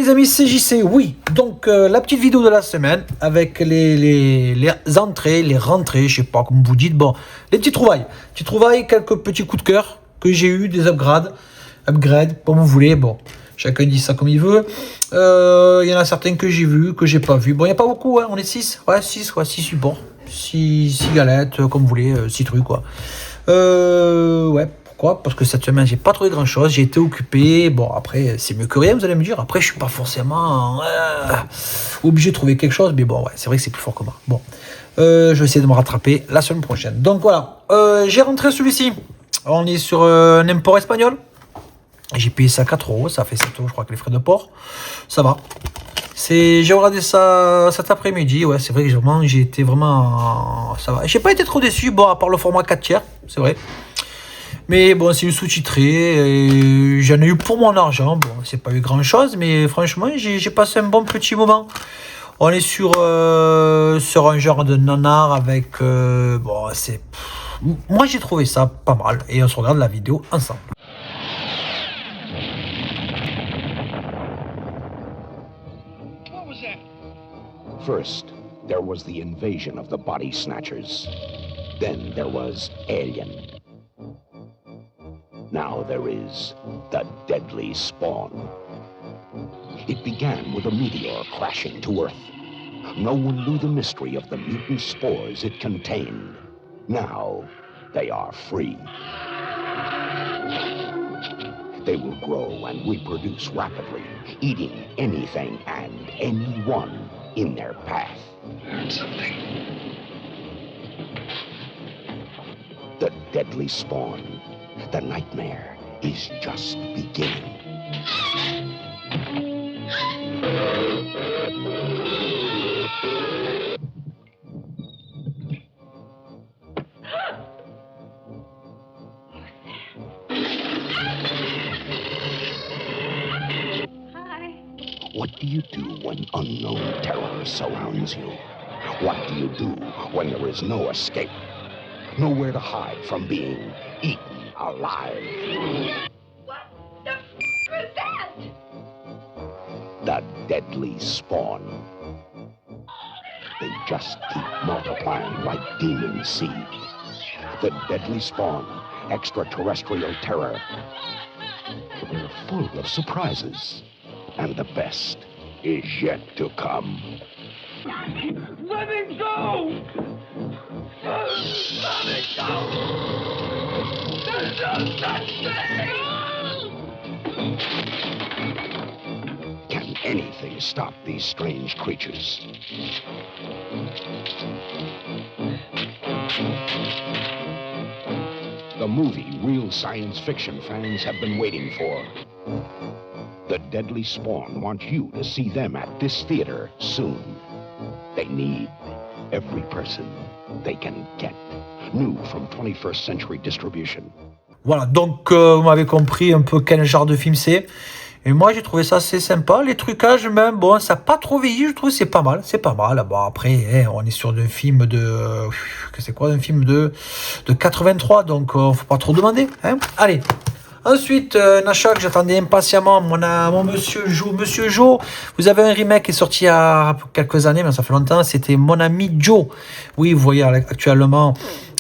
les amis, c'est JC, oui. Donc la petite vidéo de la semaine avec les entrées, les rentrées, je sais pas comment vous dites. Bon, les petites trouvailles. Petites trouvailles, quelques petits coups de cœur que j'ai eu, des upgrades, comme vous voulez. Bon, chacun dit ça comme il veut. Il y en a certains que j'ai vus, que j'ai pas vus. Bon, il n'y a pas beaucoup, hein, on est 6. Ouais, 6 supports. 6 galettes, comme vous voulez, 6 trucs, quoi. Ouais. Pourquoi ? Parce que cette semaine, j'ai pas trouvé grand chose. J'ai été occupé. Bon, après, c'est mieux que rien, vous allez me dire. Après, je suis pas forcément obligé de trouver quelque chose. Mais bon, ouais, c'est vrai que c'est plus fort que moi. Bon, je vais essayer de me rattraper la semaine prochaine. Donc voilà, j'ai rentré celui-ci. On est sur un import espagnol. J'ai payé ça 4 €. Ça fait 7 €, je crois, que les frais de port. Ça va. J'ai regardé ça cet après-midi. Ouais, c'est vrai que j'ai été vraiment. Ça va. J'ai pas été trop déçu. Bon, à part le format 4/3, c'est vrai. Mais bon, c'est sous-titré, j'en ai eu pour mon argent. Bon, c'est pas eu grand chose, mais franchement, j'ai passé un bon petit moment. On est sur un genre de nanar avec. Bon, c'est. Moi, j'ai trouvé ça pas mal. Et on se regarde la vidéo ensemble. First, there was the invasion of the body snatchers. Then there was Alien. Now there is the deadly spawn. It began with a meteor crashing to Earth. No one knew the mystery of the mutant spores it contained. Now they are free. They will grow and reproduce rapidly, eating anything and anyone in their path. Learn something. The deadly spawn. The nightmare is just beginning. Hi. What do you do when unknown terror surrounds you? What do you do when there is no escape? Nowhere to hide from being eaten alive. What the was that? The deadly spawn. They just keep multiplying like demon seed. The deadly spawn, extraterrestrial terror. They're full of surprises. And the best is yet to come. Let me go! Let me go! There's no such thing! Can anything stop these strange creatures? The movie real science fiction fans have been waiting for. The Deadly Spawn wants you to see them at this theater soon. They need every person they can get. New from 21st Century Distribution. Voilà, donc vous m'avez compris un peu quel genre de film c'est. Et moi j'ai trouvé ça assez sympa. Les trucages même, bon, ça n'a pas trop vieilli, je trouve c'est pas mal. C'est pas mal. Bon après, on est sur un film de. C'est quoi un film de 83, donc faut pas trop demander. Hein. Allez. Ensuite, un achat que j'attendais impatiemment, mon Monsieur Joe. Monsieur Joe, vous avez un remake qui est sorti il y a quelques années, mais ça fait longtemps, c'était Mon ami Joe. Oui, vous voyez actuellement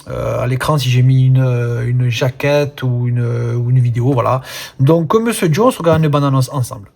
à l'écran si j'ai mis une jaquette ou une vidéo, voilà. Donc, Monsieur Joe, on se regarde une bande-annonce ensemble.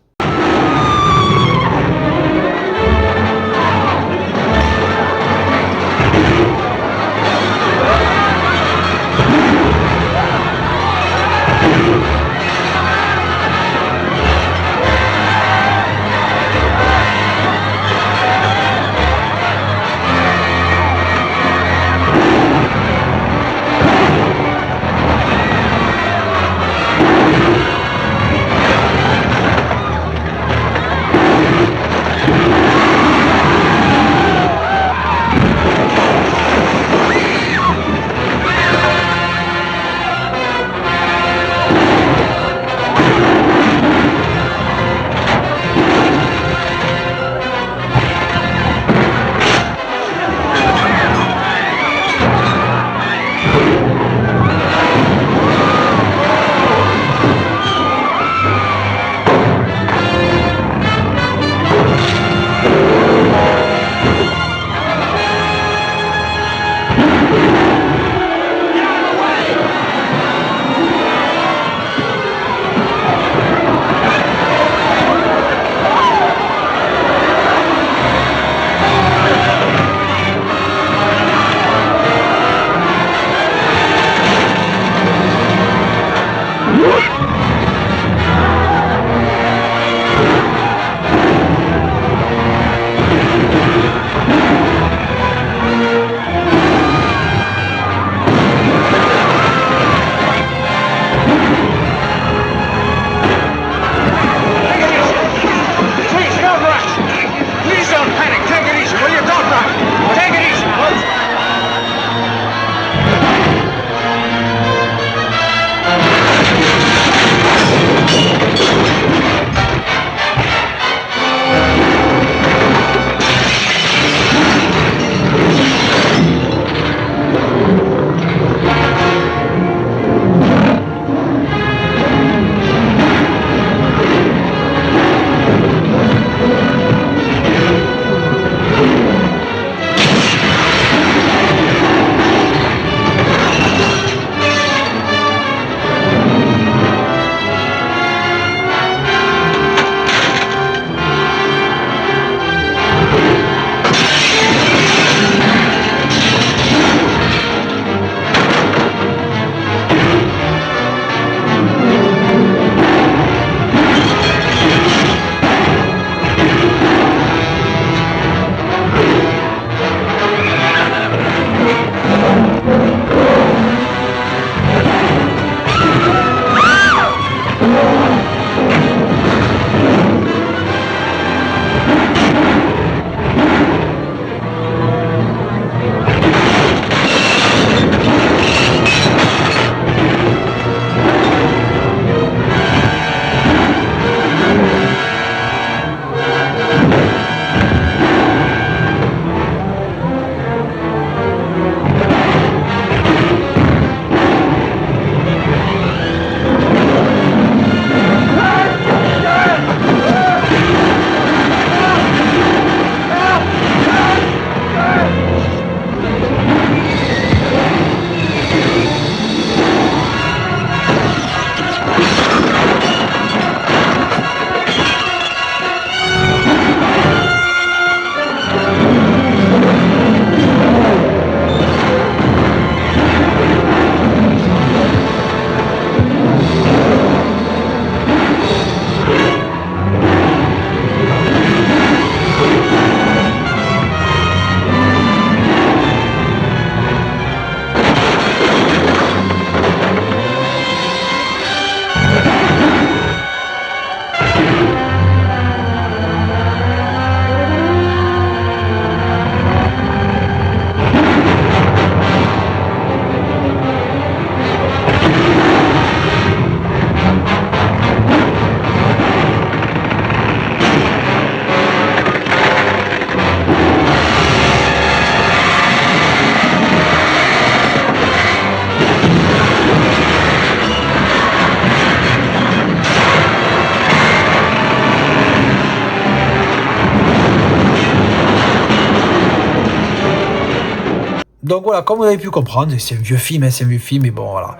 Donc voilà, comme vous avez pu comprendre, c'est un vieux film, hein, c'est un vieux film, mais bon voilà.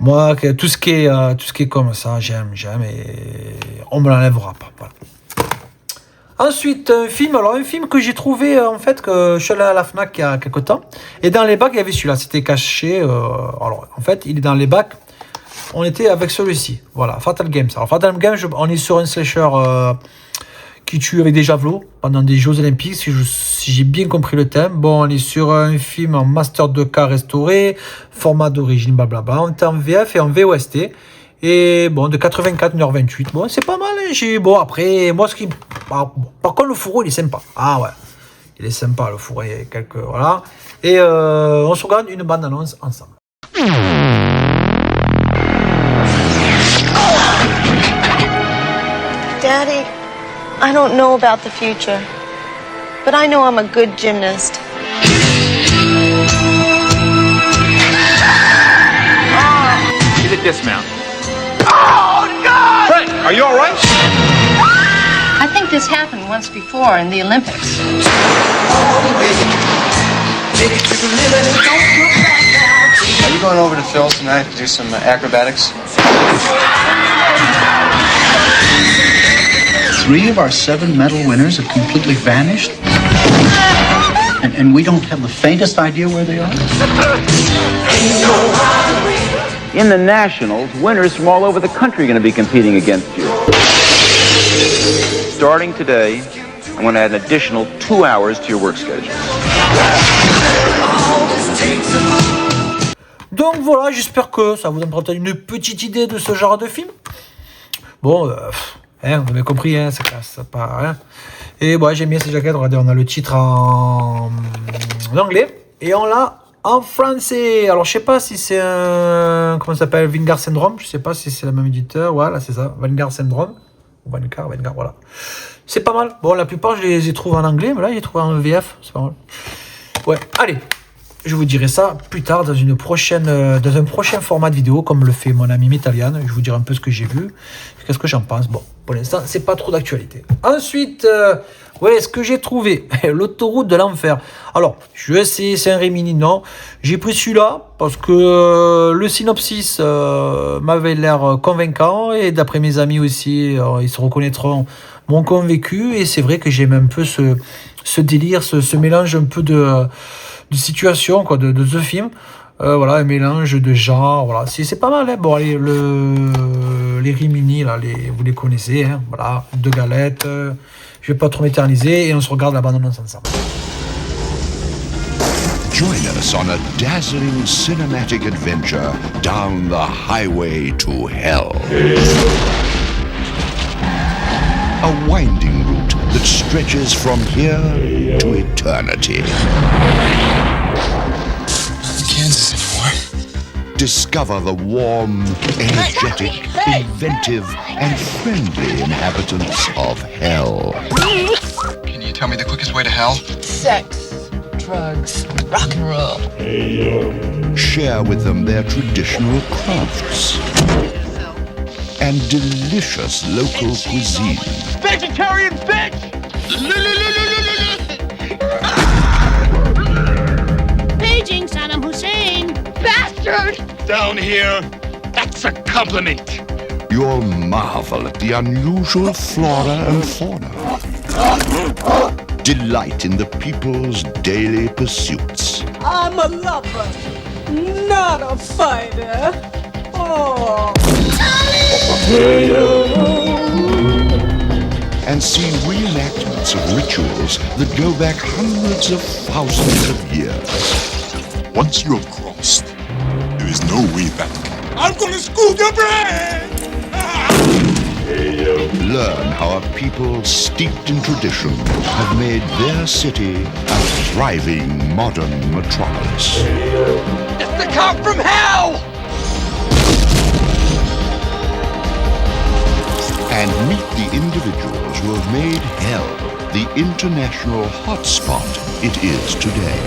Moi, tout ce qui est comme ça, j'aime, et on me l'enlèvera pas. Voilà. Ensuite, un film que j'ai trouvé, en fait, que je suis allé à la Fnac il y a quelques temps, et dans les bacs, il y avait celui-là, c'était caché, alors, en fait, il est dans les bacs, on était avec celui-ci, voilà, Fatal Games. Alors, Fatal Games, on est sur un slasher qui tue avec des javelots pendant des Jeux Olympiques, si j'ai bien compris le thème. Bon, on est sur un film en Master 2K restauré, format d'origine, blablabla, on est en VF et en VOST. Et bon, de 84, 1h28. Bon, c'est pas mal. Hein. Bon, après, moi, par contre, le fourreau, il est sympa. Ah ouais. Il est sympa, le fourreau. Il y a quelques. Voilà. Et on se regarde une bande-annonce ensemble. Daddy, I don't know about the future, but I know I'm a good gymnast. She's a dismount. Oh, God! Frank, are you all right? I think this happened once before in the Olympics. Are you going over to Phil's tonight to do some acrobatics? 3 of our 7 medal winners have completely vanished. And we don't have the faintest idea where they are. In the Nationals, winners from all over the country are going to be competing against you. Starting today, I'm going to add an additional 2 hours to your work schedule. Donc voilà, j'espère que ça vous donnera peut-être une petite idée de ce genre de film. Bon, hein, vous avez compris, hein, ça casse pas. Hein. Et bon, j'aime bien ces jaquettes. Regardez, on a le titre en anglais et on l'a en français. Alors, je sais pas si c'est un. Comment ça s'appelle, Vanguard Syndrome. Je sais pas si c'est le même éditeur. Voilà, c'est ça. Vanguard Syndrome. Vanguard, voilà. C'est pas mal. Bon, la plupart, je les ai trouvés en anglais, mais là, je les ai trouvés en VF. C'est pas mal. Ouais, allez. Je vous dirai ça plus tard dans un prochain format de vidéo, comme le fait mon ami Metalian. Je vous dirai un peu ce que j'ai vu, qu'est-ce que j'en pense. Bon, pour l'instant, c'est pas trop d'actualité. Ensuite, ce que j'ai trouvé, l'autoroute de l'enfer. Alors, je sais, c'est un Rimini, non. J'ai pris celui-là parce que le synopsis m'avait l'air convaincant et d'après mes amis aussi, ils se reconnaîtront, m'ont convaincu. Et c'est vrai que j'aime un peu ce délire, ce mélange un peu de situation quoi de ce film, voilà, un mélange de genres, voilà, c'est pas mal, hein. Bon, allez, les Rimini là, vous les connaissez, hein, voilà, 2 galettes, je vais pas trop m'éterniser et on se regarde la bande-annonce ensemble. Join us on a dazzling cinematic adventure down the highway to hell. A winding route that stretches from here to eternity. Kansas anymore. Discover the warm, energetic, inventive, and friendly inhabitants of hell. Can you tell me the quickest way to hell? Sex, drugs, rock and roll. Share with them their traditional crafts and delicious local cuisine. Vegetarian bitch! Paging Saddam Hussein! Bastard! Down here, that's a compliment. You'll marvel at the unusual flora and fauna. Delight in the people's daily pursuits. I'm a lover, not a fighter. Oh. And see reenactments of rituals that go back hundreds of thousands of years. Once you have crossed, there is no way back. I'm gonna school your brain! Learn how a people steeped in tradition have made their city a thriving modern metropolis. It's the cop from hell! And meet the individuals who have made hell the international hotspot it is today.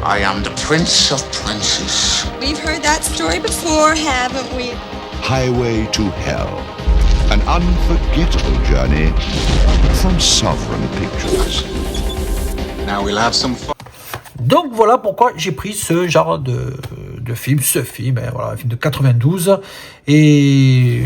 I am the Prince of Princes. We've heard that story before, haven't we? Highway to Hell, an unforgettable journey from Sovereign Pictures. Now we'll have some fun. Donc voilà pourquoi j'ai pris ce genre de film, voilà, un film de 92, et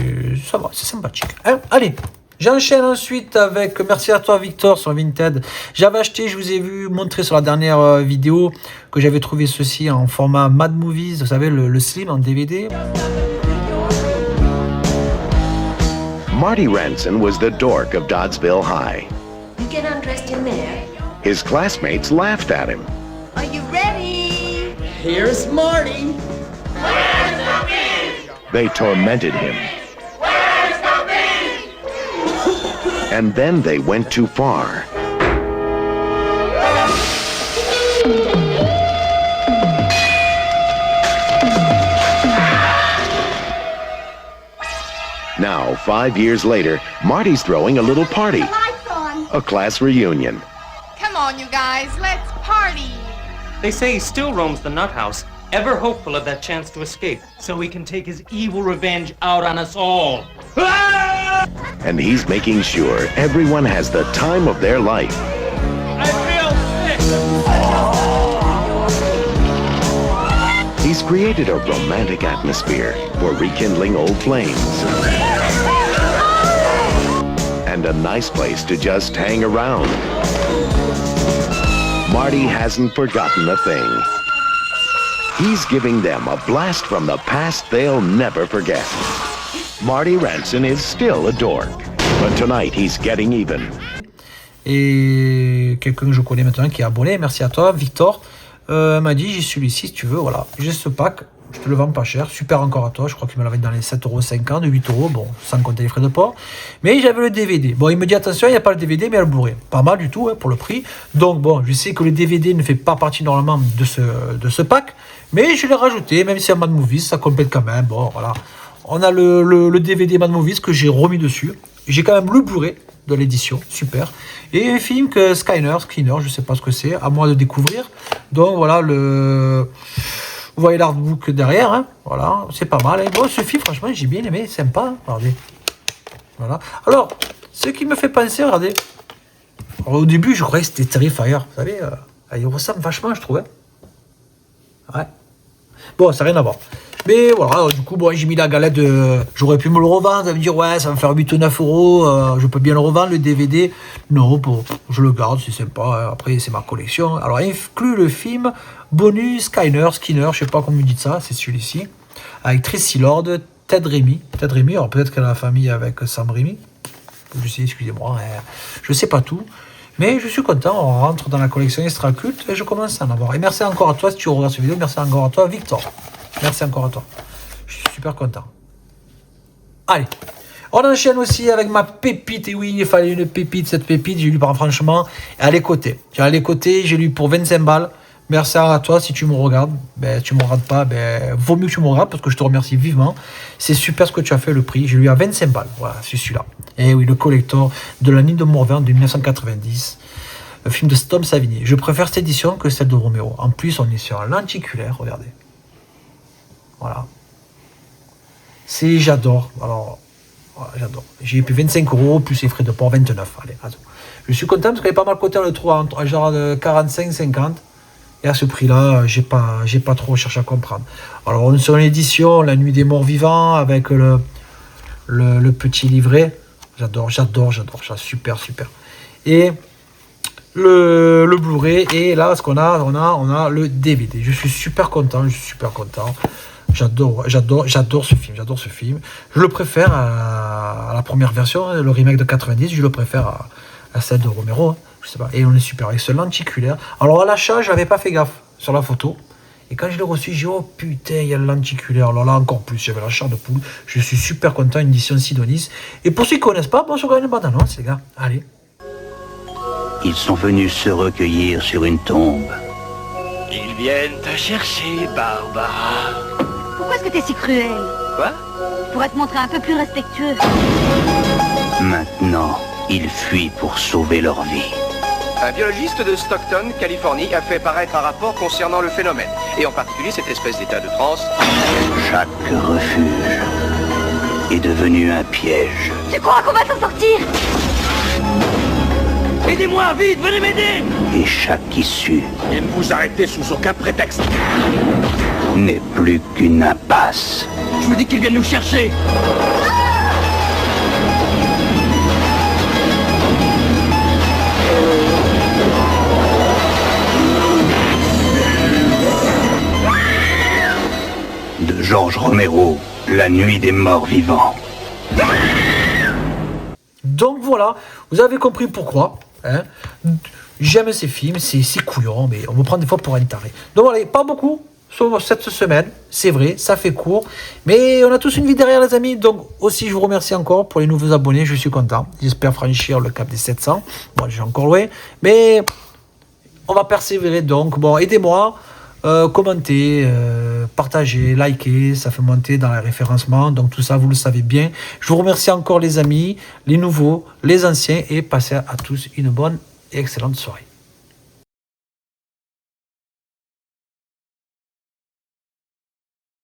ça va, c'est sympathique. Hein, allez, j'enchaîne ensuite avec, merci à toi Victor sur Vinted. J'avais acheté, je vous ai vu montrer sur la dernière vidéo, que j'avais trouvé ceci en format Mad Movies, vous savez, le slim en DVD. Marty Ranson was the dork of Doddsville High. You get undressed in there. His classmates laughed at him. Are you ready? Here's Marty. They tormented him. And then they went too far. Now, 5 years later, Marty's throwing a little party. Lights on. A class reunion. Come on, you guys, let's party. They say he still roams the nut house, ever hopeful of that chance to escape, so he can take his evil revenge out on us all. And he's making sure everyone has the time of their life. I feel sick! He's created a romantic atmosphere for rekindling old flames. And a nice place to just hang around. Marty hasn't forgotten a thing. He's giving them a blast from the past they'll never forget. Marty Ranson is still a dork, but tonight he's getting even. Et quelqu'un que je connais maintenant qui est abonné, merci à toi Victor, m'a dit j'ai celui-ci si tu veux, voilà, j'ai ce pack, je te le vends pas cher, super encore à toi, je crois qu'il me l'avait dans les 7,50 €, 8 €, bon, sans compter les frais de port, mais j'avais le DVD, bon il me dit attention il n'y a pas le DVD mais il y a le Blu-ray, pas mal du tout hein, pour le prix, donc bon je sais que le DVD ne fait pas partie normalement de ce pack, mais je l'ai rajouté, même si en Mad Movies ça complète quand même, bon voilà, on a le DVD Mad Movies que j'ai remis dessus, j'ai quand même le Blu-ray de l'édition, super. Et un film que Skinner, je sais pas ce que c'est, à moi de découvrir. Donc voilà, vous voyez l'artbook derrière, hein, voilà, c'est pas mal. Hein. Bon, ce film, franchement, j'ai bien aimé, sympa, hein, regardez. Voilà. Alors, ce qui me fait penser, regardez. Alors, au début, je croyais que c'était Terrifier, vous savez, il ressemble vachement, je trouvais. Ouais. Bon, ça n'a rien à voir. Mais voilà, alors, du coup, bon, j'ai mis la galette, j'aurais pu me le revendre, me dire, ouais, ça va me faire 8 ou 9 €, je peux bien le revendre, le DVD. Non, bon, je le garde, c'est sympa, hein. Après, c'est ma collection. Alors, inclut le film bonus Skinner, je sais pas comment vous dites ça, c'est celui-ci, avec Tracy Lord, Ted Raimi, alors peut-être qu'elle a la famille avec Sam Raimi, je sais, excusez-moi, je sais pas tout. Mais je suis content, on rentre dans la collection Extra Culte et je commence à en avoir. Et merci encore à toi si tu regardes cette vidéo, merci encore à toi Victor. Merci encore à toi. Je suis super content. Allez, on enchaîne aussi avec ma pépite. Et oui, il fallait une pépite. Cette pépite, j'ai lu franchement, elle est cotée. Elle est cotée, j'ai lu pour 25 balles. Merci à toi si tu me regardes. Ben, tu ne me regardes pas, ben, vaut mieux que tu me regardes parce que je te remercie vivement. C'est super ce que tu as fait, le prix. J'ai lu à 25 balles. Voilà, c'est celui-là. Et oui, le collector de la Nuit de Morvan de 1990. Le film de Tom Savini. Je préfère cette édition que celle de Romero. En plus, on est sur un lenticulaire, regardez. Voilà. J'adore. Alors, voilà, j'adore. J'ai payé 25 € plus les frais de port, 29. Allez, attends. Je suis content parce qu'il y avait pas mal coté, on le trouve à genre de 45-50. Et à ce prix-là, j'ai pas trop cherché à comprendre. Alors, on est sur une édition, La Nuit des Morts Vivants, avec le petit livret. J'adore, super. Et le Blu-ray, et là, ce qu'on a, on a le DVD. Je suis super content. J'adore ce film. Je le préfère à la première version, le remake de 90, je le préfère à celle de Romero, hein, je sais pas. Et on est super avec ce lenticulaire. Alors à l'achat, je n'avais pas fait gaffe sur la photo. Et quand je l'ai reçu, j'ai dit oh putain, il y a le lenticulaire. Alors là encore plus, j'avais la chair de poule. Je suis super content, une édition Sidonis. Et pour ceux qui ne connaissent pas, bon, je regarde une bande-annonce, les gars. Allez. Ils sont venus se recueillir sur une tombe. Ils viennent te chercher, Barbara. Pourquoi est-ce que t'es si cruel? Quoi? Pour te montrer un peu plus respectueux. Maintenant, ils fuient pour sauver leur vie. Un biologiste de Stockton, Californie, a fait paraître un rapport concernant le phénomène, et en particulier cette espèce d'état de transe. Chaque refuge est devenu un piège. Tu crois qu'on va s'en sortir? Aidez-moi, vite, venez m'aider! Et chaque issue Et ne vous arrêtez sous aucun prétexte. n'est plus qu'une impasse. Je vous dis qu'ils viennent nous chercher. De Georges Romero, La nuit des morts vivants. Donc voilà, vous avez compris pourquoi. Hein. J'aime ces films, c'est couillon, mais on me prend des fois pour un taré. Donc voilà, pas beaucoup sur cette semaine, c'est vrai, ça fait court. Mais on a tous une vie derrière, les amis. Donc aussi, je vous remercie encore pour les nouveaux abonnés, je suis content. J'espère franchir le cap des 700. Bon, j'ai encore loin, mais on va persévérer donc. Bon, aidez-moi. Commentez, partagez, likez, ça fait monter dans le référencement, donc tout ça vous le savez bien. Je vous remercie encore les amis, les nouveaux, les anciens, et passez à tous une bonne et excellente soirée.